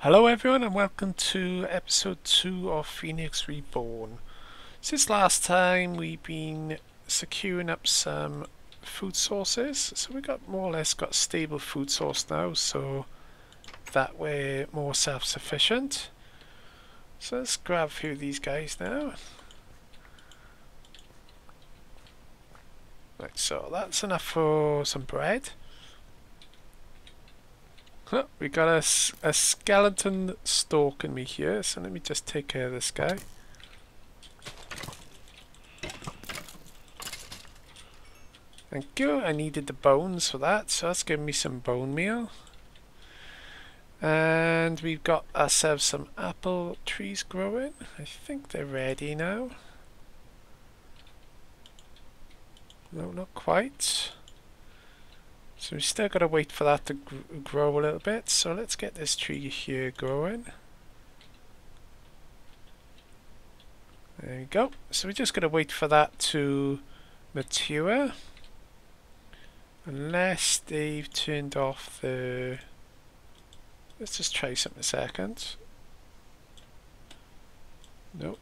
Hello everyone and welcome to episode 2 of Phoenix Reborn. Since last time we've been securing up some food sources, so we got more or less got a stable food source now, so that we're more self-sufficient. So let's grab a few of these guys now. Right, so that's enough for some bread. Oh, we got a skeleton stalking me here, so let me just take care of this guy. Thank you, I needed the bones for that, so that's giving me some bone meal. And we've got ourselves some apple trees growing. I think they're ready now. No, not quite. So we still got to wait for that to grow a little bit. So let's get this tree here growing. There we go. So we're just going to wait for that to mature. Unless they've turned off the... Let's just try something a second. Nope.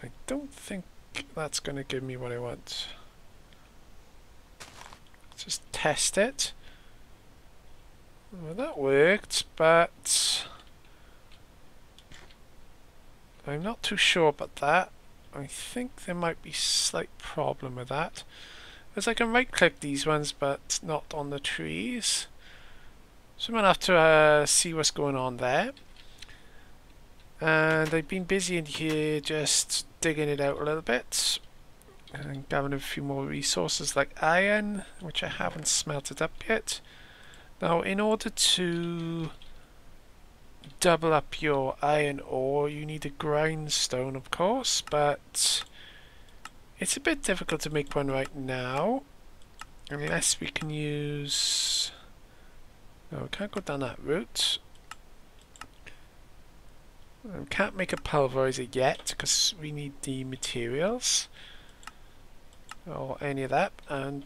I don't think that's going to give me what I want. Just test it. Well, that worked, but I'm not too sure about that. I think there might be a slight problem with that. As I can right click these ones but not on the trees. So I'm going to have to see what's going on there. And I've been busy in here just digging it out a little bit. And gathering a few more resources like iron, which I haven't smelted up yet. Now, in order to double up your iron ore, you need a grindstone, of course, but it's a bit difficult to make one right now, unless we can use... No, we can't go down that route. We can't make a pulverizer yet, because we need the materials. Or any of that, and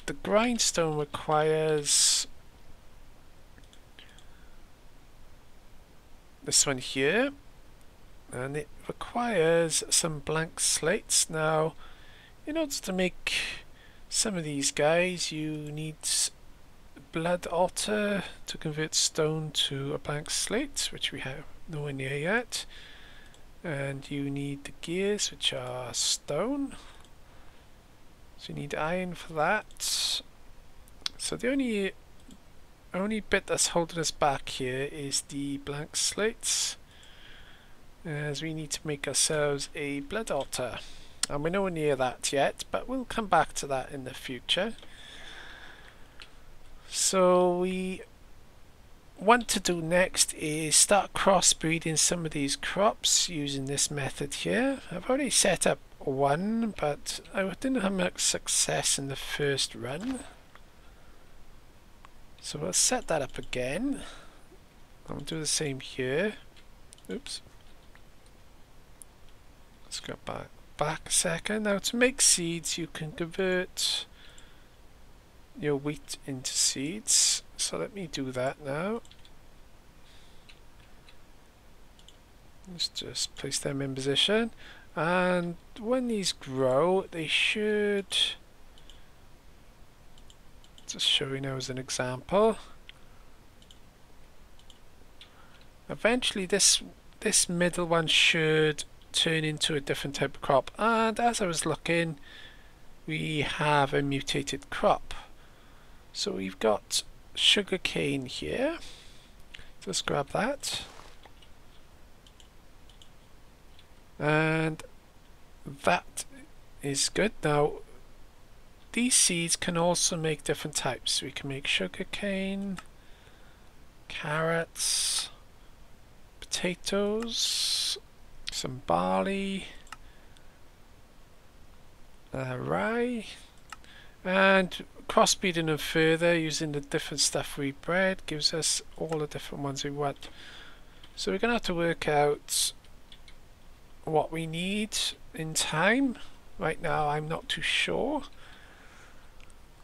the grindstone requires this one here, and it requires some blank slates. Now, in order to make some of these guys, you need blood otter to convert stone to a blank slate, which we have nowhere near yet, and you need the gears, which are stone. So you need iron for that. So the only bit that's holding us back here is the blank slates, as we need to make ourselves a blood otter. And we're nowhere near that yet, but we'll come back to that in the future. So we want to do next is start crossbreeding some of these crops using this method here. I've already set up one, but I didn't have much success in the first run, so we'll set that up again. I'll do the same here. Oops, let's go back a second. Now, to make seeds, you can convert your wheat into seeds, so let me do that now. Let's just place them in position. And when these grow, they should, just show you now as an example, eventually this middle one should turn into a different type of crop. And as I was looking, we have a mutated crop. So we've got sugarcane here. Just grab that. And that is good. Now, these seeds can also make different types. We can make sugarcane, carrots, potatoes, some barley, rye, and crossbreeding them further using the different stuff we bred gives us all the different ones we want. So we're going to have to work out what we need in time. Right now I'm not too sure.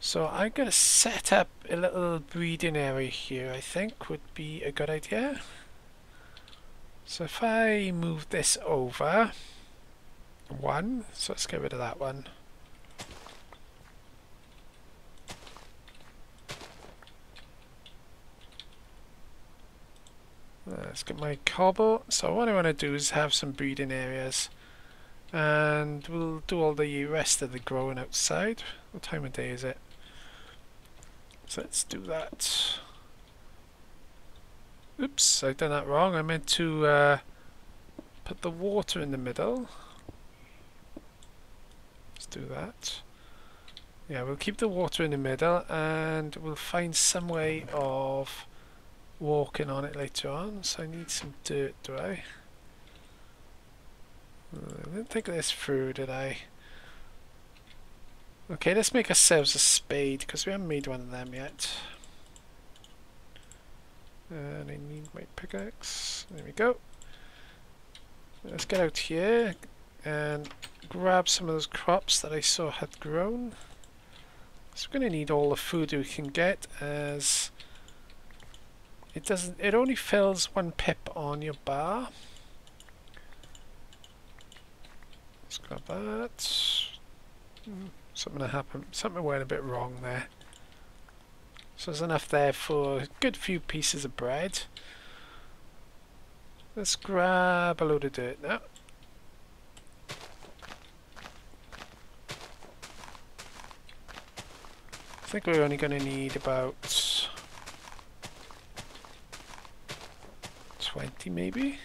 So I'm going to set up a little breeding area here, I think would be a good idea. So if I move this over one, so let's get rid of that one. Let's get my cobble. So what I want to do is have some breeding areas, and we'll do all the rest of the growing outside. What time of day is it? So let's do that. Oops, I've done that wrong. I meant to put the water in the middle. Let's do that. Yeah, we'll keep the water in the middle, and we'll find some way of walking on it later on. So I need some dirt, do I? I didn't think this through, did I? Okay, let's make ourselves a spade, because we haven't made one of them yet. And I need my pickaxe. There we go. Let's get out here and grab some of those crops that I saw had grown. So we're going to need all the food we can get, as it only fills 1 pip on your bar. Let's grab that. Something went a bit wrong there. So there's enough there for a good few pieces of bread. Let's grab a load of dirt now. I think we're only going to need about 20 maybe.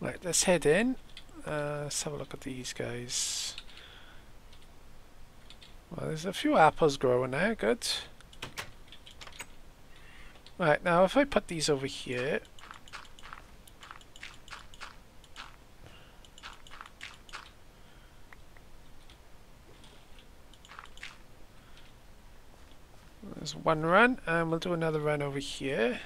Right, let's head in. Let's have a look at these guys. Well, there's a few apples growing there, good. Right, now if I put these over here, there's one run, and we'll do another run over here.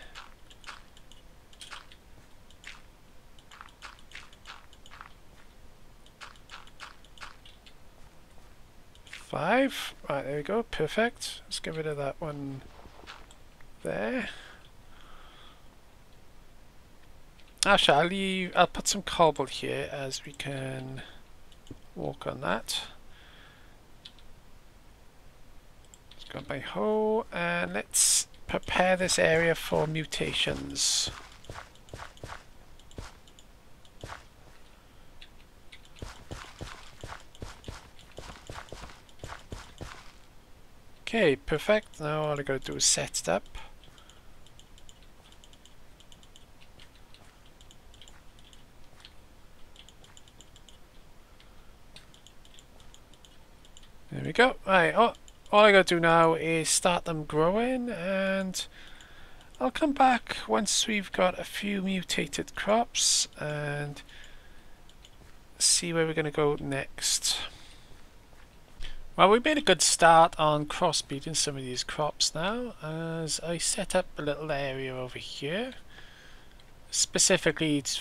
Five. Right, there we go, perfect. Let's get rid of that one there. Actually, I'll put some cobble here as we can walk on that. Let's grab my hoe and let's prepare this area for mutations. Okay, perfect. Now all I gotta do is set it up. There we go. Right, all I gotta do now is start them growing, and I'll come back once we've got a few mutated crops and see where we're gonna go next. Well, we made a good start on crossbreeding some of these crops now, as I set up a little area over here. Specifically, it's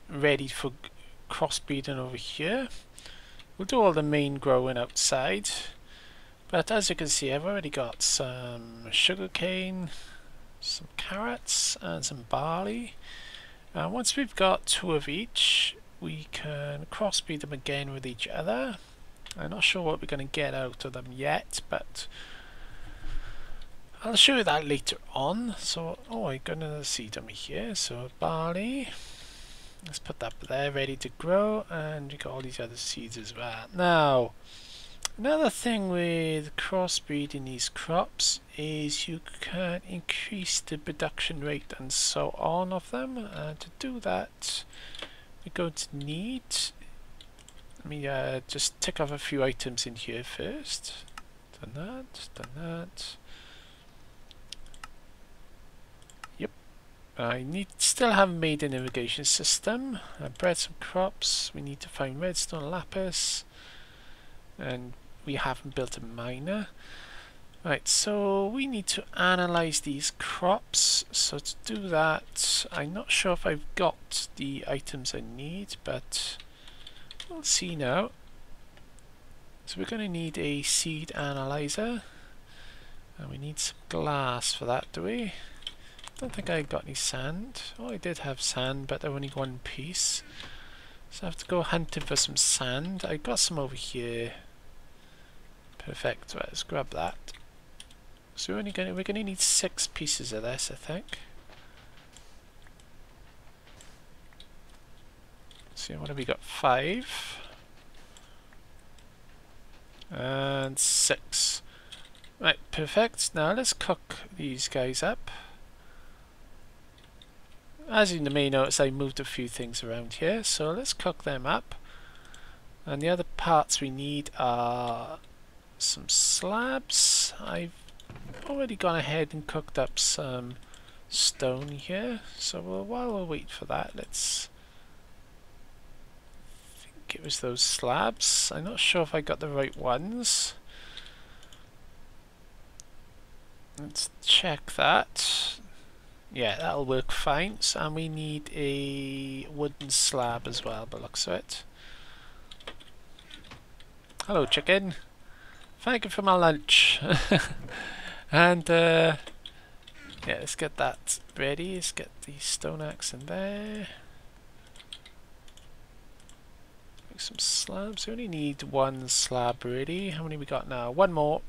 ready for crossbreeding over here. We'll do all the main growing outside, but as you can see, I've already got some sugarcane, some carrots, and some barley. Once we've got 2 of each, we can crossbreed them again with each other. I'm not sure what we're going to get out of them yet, but I'll show you that later on. So, oh, I got another seed on me here. So barley, let's put that there, ready to grow, and we got all these other seeds as well. Now, another thing with crossbreeding these crops is you can increase the production rate and so on of them. And to do that, we're going to need. Let me just tick off a few items in here first. Done that, done that. Yep. I still haven't made an irrigation system. I bred some crops. We need to find redstone lapis. And we haven't built a miner. Right, so we need to analyze these crops. So to do that, I'm not sure if I've got the items I need, but we'll see now. So we're going to need a seed analyzer, and we need some glass for that, do we? Don't think I got any sand. Oh, I did have sand, but only one piece. So I have to go hunting for some sand. I got some over here. Perfect. Right, let's grab that. So we're gonna need 6 pieces of this, I think. So what have we got? 5 and 6. Right, perfect. Now let's cook these guys up. As you may notice, I moved a few things around here, so let's cook them up. And the other parts we need are some slabs. I've already gone ahead and cooked up some stone here, so while we'll wait for that, let's think it was those slabs. I'm not sure if I got the right ones. Let's check that. Yeah, that'll work fine. So, and we need a wooden slab as well, by the looks of it. Hello, chicken. Thank you for my lunch. And yeah, let's get that ready. Let's get the stone axe in there. Make some slabs. We only need 1 slab really. How many we got now? 1 more.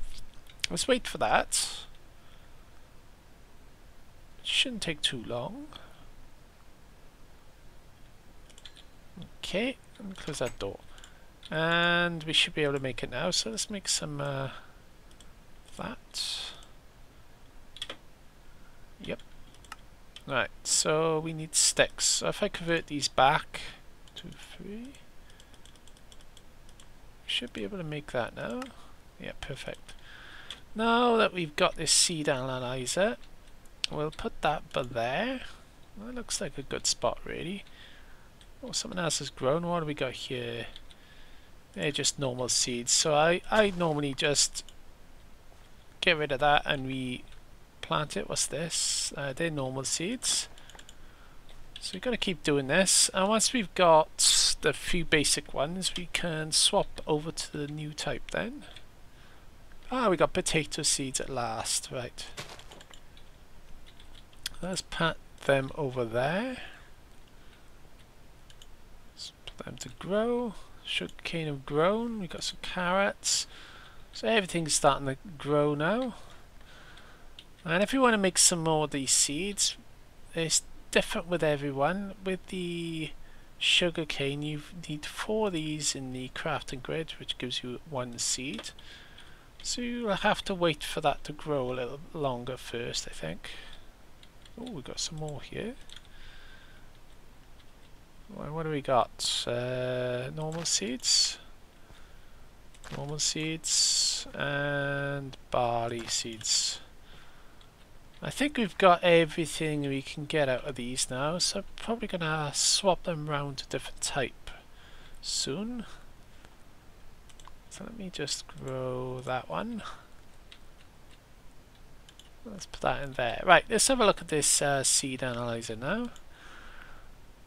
Let's wait for that. It shouldn't take too long. Okay, let me close that door. And we should be able to make it now. So let's make some that. Yep. Right, so we need sticks. So if I convert these back to 3, we should be able to make that now. Yeah, perfect. Now that we've got this seed analyzer, we'll put that there. That looks like a good spot really. Oh, something else has grown. What do we got here? They're just normal seeds. So I normally just get rid of that and we plant it. What's this? They're normal seeds. So we've got to keep doing this, and once we've got the few basic ones, we can swap over to the new type then. Ah, we got potato seeds at last. Right. Let's plant them over there. Let's put them to grow. Sugarcane have grown. We've got some carrots. So everything's starting to grow now. And if you want to make some more of these seeds, it's different with everyone. With the sugarcane, you need 4 of these in the crafting grid, which gives you 1 seed. So you'll have to wait for that to grow a little longer first, I think. Oh, we've got some more here. What do we got? Normal seeds. Normal seeds and barley seeds. I think we've got everything we can get out of these now, so I'm probably gonna swap them around to different type soon. So let me just grow that one. Let's put that in there. Right, let's have a look at this seed analyzer now.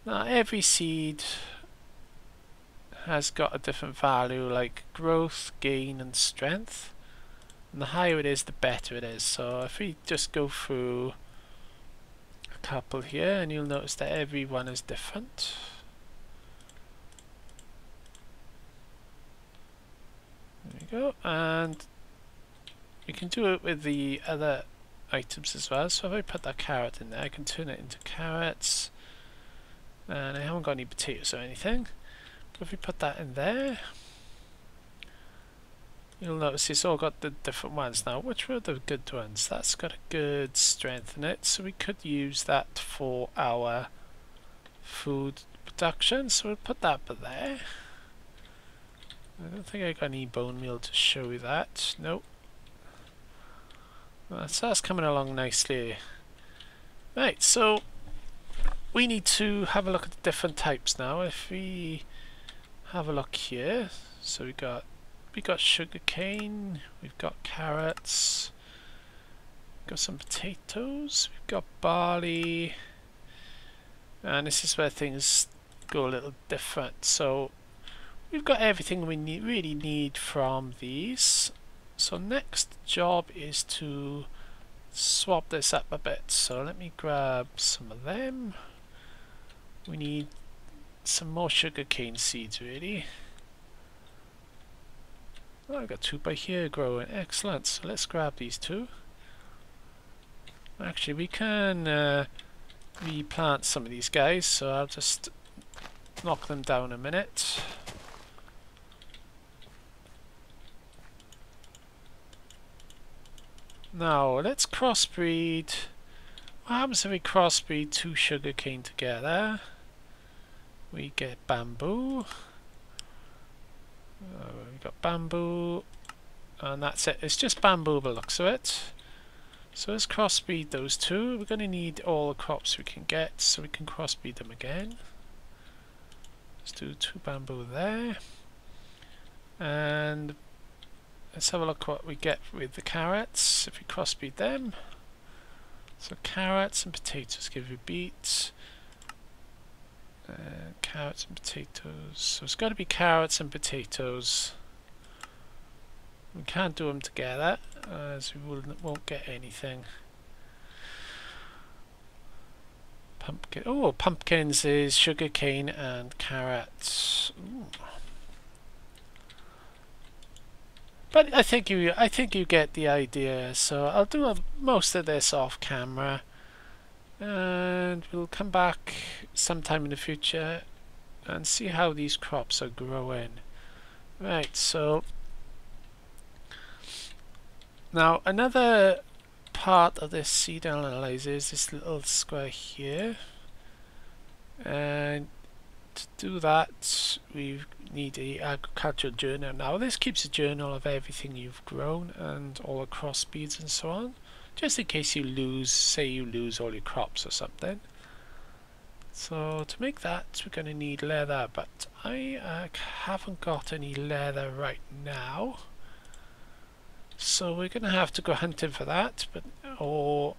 Now every seed has got a different value, like growth, gain and strength. And the higher it is, the better it is. So if we just go through a couple here, and you'll notice that every one is different. There we go. And we can do it with the other items as well. So if I put that carrot in there, I can turn it into carrots. And I haven't got any potatoes or anything. But if we put that in there, you'll notice it's all got the different ones. Now, which were the good ones? That's got a good strength in it, so we could use that for our food production. So we'll put that there. I don't think I got any bone meal to show you that. Nope. Well, so that's coming along nicely. Right, so we need to have a look at the different types now. If we have a look here, so we got sugarcane, we've got carrots, Got some potatoes, we've got barley, and this is where things go a little different. So we've got everything we really need from these. So next job is to swap this up a bit. So let me grab some of them. We need some more sugarcane seeds really. Oh, I've got 2 by here growing, excellent. So let's grab these 2. Actually we can replant some of these guys, so I'll just knock them down a minute. Now let's crossbreed. What happens if we crossbreed 2 sugarcane together? We get bamboo. We've got bamboo, and that's it. It's just bamboo by the looks of it. So let's crossbreed those 2. We're going to need all the crops we can get, so we can crossbreed them again. Let's do 2 bamboo there. And let's have a look what we get with the carrots if we crossbreed them. So carrots and potatoes give you beets. Carrots and potatoes. So it's got to be carrots and potatoes. We can't do them together as we won't get anything. Pumpkin. Oh, pumpkins is sugarcane and carrots. Ooh. But I think you get the idea. So I'll do most of this off camera, and we'll come back sometime in the future and see how these crops are growing. Right, so now another part of this seed analyzer is this little square here, and to do that we need a agricultural journal. Now this keeps a journal of everything you've grown and all the crossbreeds and so on, just in case you lose, say you lose all your crops or something. So to make that we're going to need leather, but I haven't got any leather right now, so we're going to have to go hunting for that. But or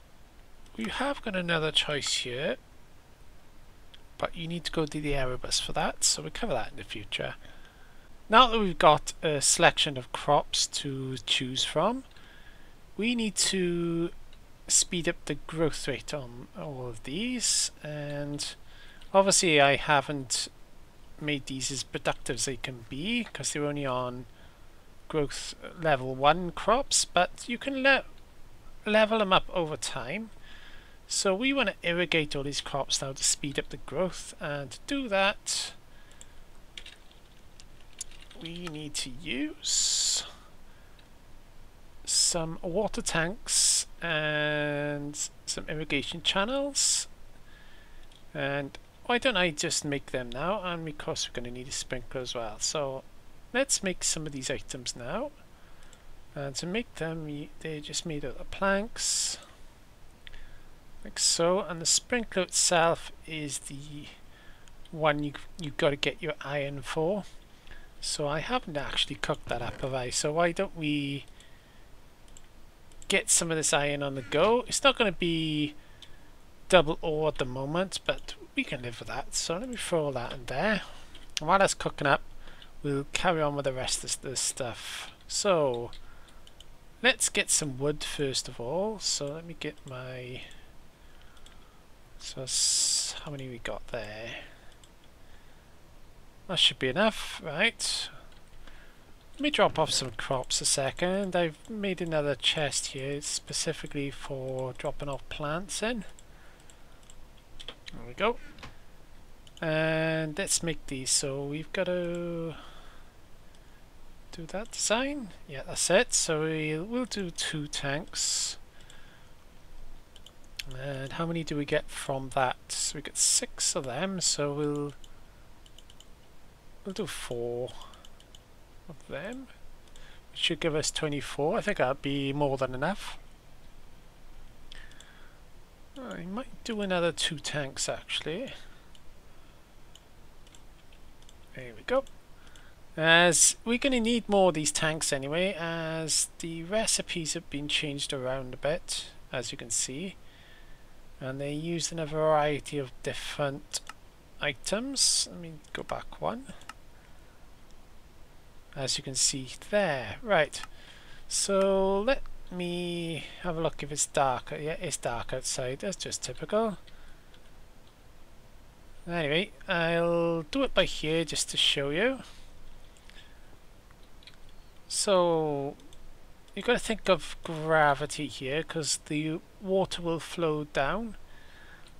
we have got another choice here, but you need to go to the Erebus for that, so we'll cover that in the future. Now that we've got a selection of crops to choose from, we need to speed up the growth rate on all of these, and obviously I haven't made these as productive as they can be because they're only on growth level 1 crops, but you can level them up over time. So we want to irrigate all these crops now to speed up the growth, and to do that we need to use some water tanks and some irrigation channels. And why don't I just make them now, and of course we're going to need a sprinkler as well. So let's make some of these items now, and to make them they're just made out of planks like so, and the sprinkler itself is the one you've got to get your iron for. So I haven't actually cooked that up, have I? So why don't we get some of this iron on the go? It's not going to be double ore at the moment, but we can live with that. So let me throw all that in there. And while that's cooking up, we'll carry on with the rest of this stuff. So let's get some wood first of all. So let me get my... So how many we got there? That should be enough, right? Let me drop off some crops a second. I've made another chest here specifically for dropping off plants in. There we go. And let's make these. So we've got to do that design. Yeah, that's it. So we'll do 2 tanks. And how many do we get from that? So we get 6 of them. So we'll do 4 of them, which should give us 24. I think that'd be more than enough. I might do another 2 tanks actually. There we go. As we're going to need more of these tanks anyway, as the recipes have been changed around a bit. as you can see, and they're used in a variety of different items. Let me go back one. As you can see there. Right, so let me have a look if it's darker. Yeah, it's dark outside. That's just typical. Anyway, I'll do it by here just to show you. So you've got to think of gravity here, because the water will flow down.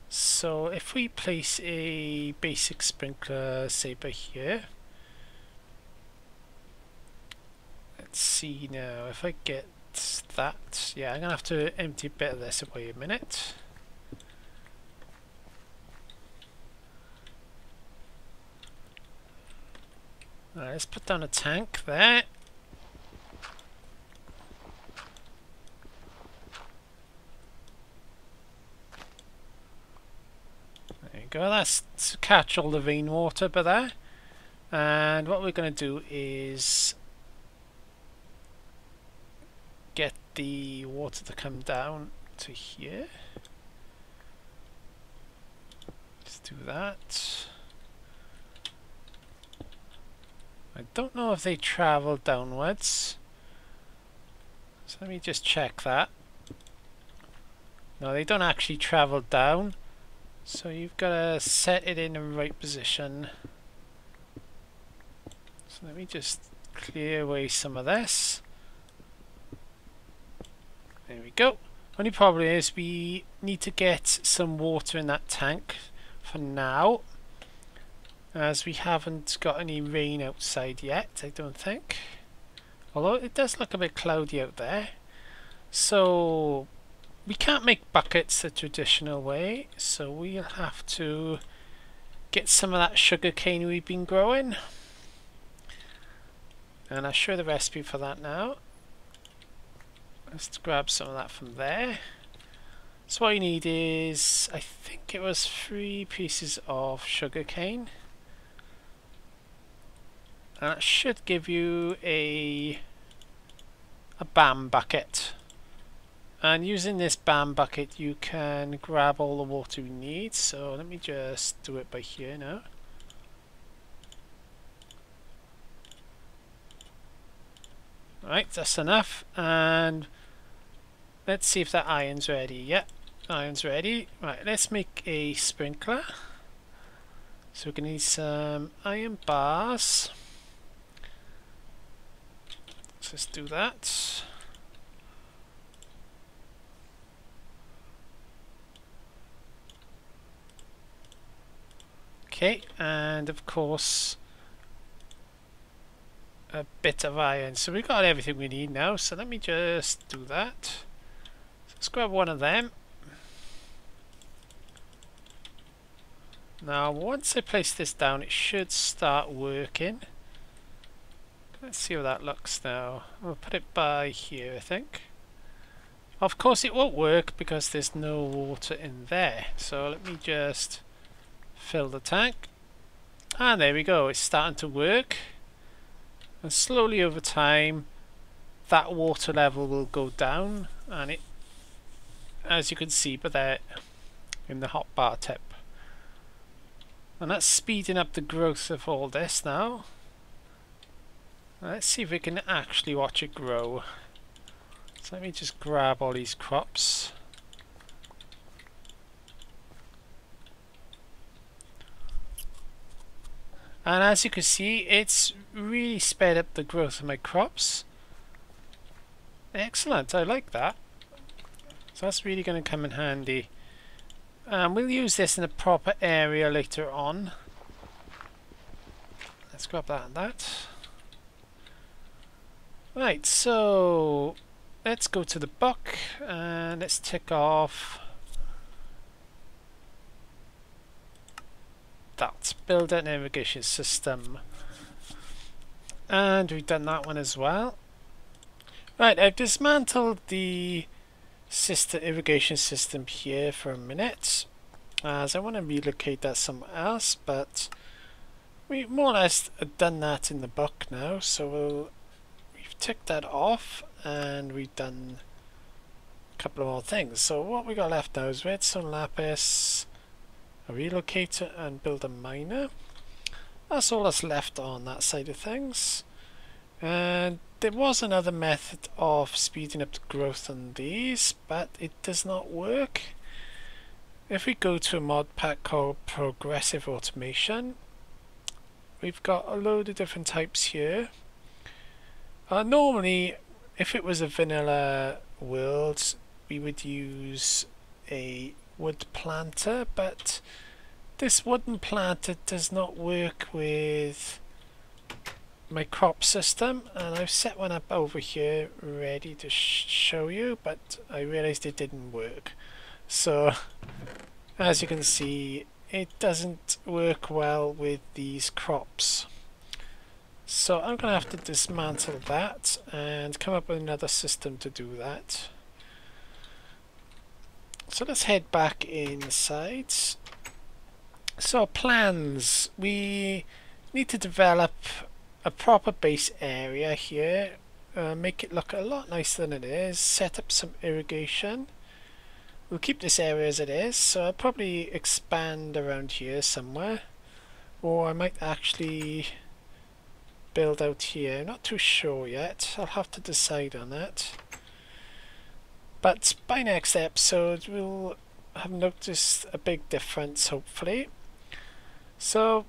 So if we place a basic sprinkler, say by here, let's see now if I get that. Yeah, I'm gonna have to empty a bit of this away a minute. Alright, let's put down a tank there. There you go, that's to catch all the rainwater by there. And what we're going to do is get the water to come down to here. Let's do that. I don't know if they travel downwards, so let me just check that. No, they don't actually travel down, so you've got to set it in the right position. So let me just clear away some of this. There we go. Only problem is we need to get some water in that tank for now, as we haven't got any rain outside yet, I don't think. Although it does look a bit cloudy out there. So we can't make buckets the traditional way, so we'll have to get some of that sugar cane we've been growing. And I'll show the recipe for that now. Let's grab some of that from there. So what you need is, I think it was 3 pieces of sugar cane. And that should give you a BAM bucket. And using this BAM bucket you can grab all the water you need. So let me just do it by here now. Right, that's enough. And let's see if that iron's ready. Yep, iron's ready. Right, let's make a sprinkler. So we're going to need some iron bars. Let's do that. Okay, and of course a bit of iron. So we've got everything we need now, so let me just do that. Let's grab one of them. Now once I place this down it should start working. Let's see how that looks now. We'll put it by here, I think. Of course it won't work because there's no water in there. So let me just fill the tank. And there we go, it's starting to work. And slowly over time that water level will go down, and it, as you can see by there in the hotbar tip. And that's speeding up the growth of all this now. Let's see if we can actually watch it grow. So let me just grab all these crops. And as you can see, it's really sped up the growth of my crops. Excellent, I like that. So that's really going to come in handy. We'll use this in a proper area later on. Let's grab that and that. Right, so let's go to the book and let's tick off that, build an irrigation system. And we've done that one as well. Right, I've dismantled the sister irrigation system here for a minute, as I want to relocate that somewhere else, but we've more or less done that in the book now, so we've ticked that off and we've done a couple of more things. So what we got left now is redstone lapis, a relocator, and build a miner. That's all that's left on that side of things. And there was another method of speeding up the growth on these, but it does not work. If we go to a mod pack called Progressive Automation, we've got a load of different types here. Normally, if it was a vanilla world, we would use a wood planter, but this wooden planter does not work with my crop system, and I've set one up over here ready to show you, but I realized it didn't work. So as you can see, it doesn't work well with these crops. So I'm going to have to dismantle that and come up with another system to do that. So let's head back inside. So plans, we need to develop a proper base area here, make it look a lot nicer than it is, set up some irrigation. We'll keep this area as it is, so I'll probably expand around here somewhere, or I might actually build out here. Not too sure yet, I'll have to decide on that. But by next episode we'll have noticed a big difference, hopefully. So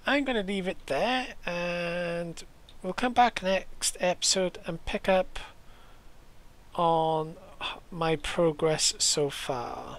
I'm going to leave it there, and we'll come back next episode and pick up on my progress so far.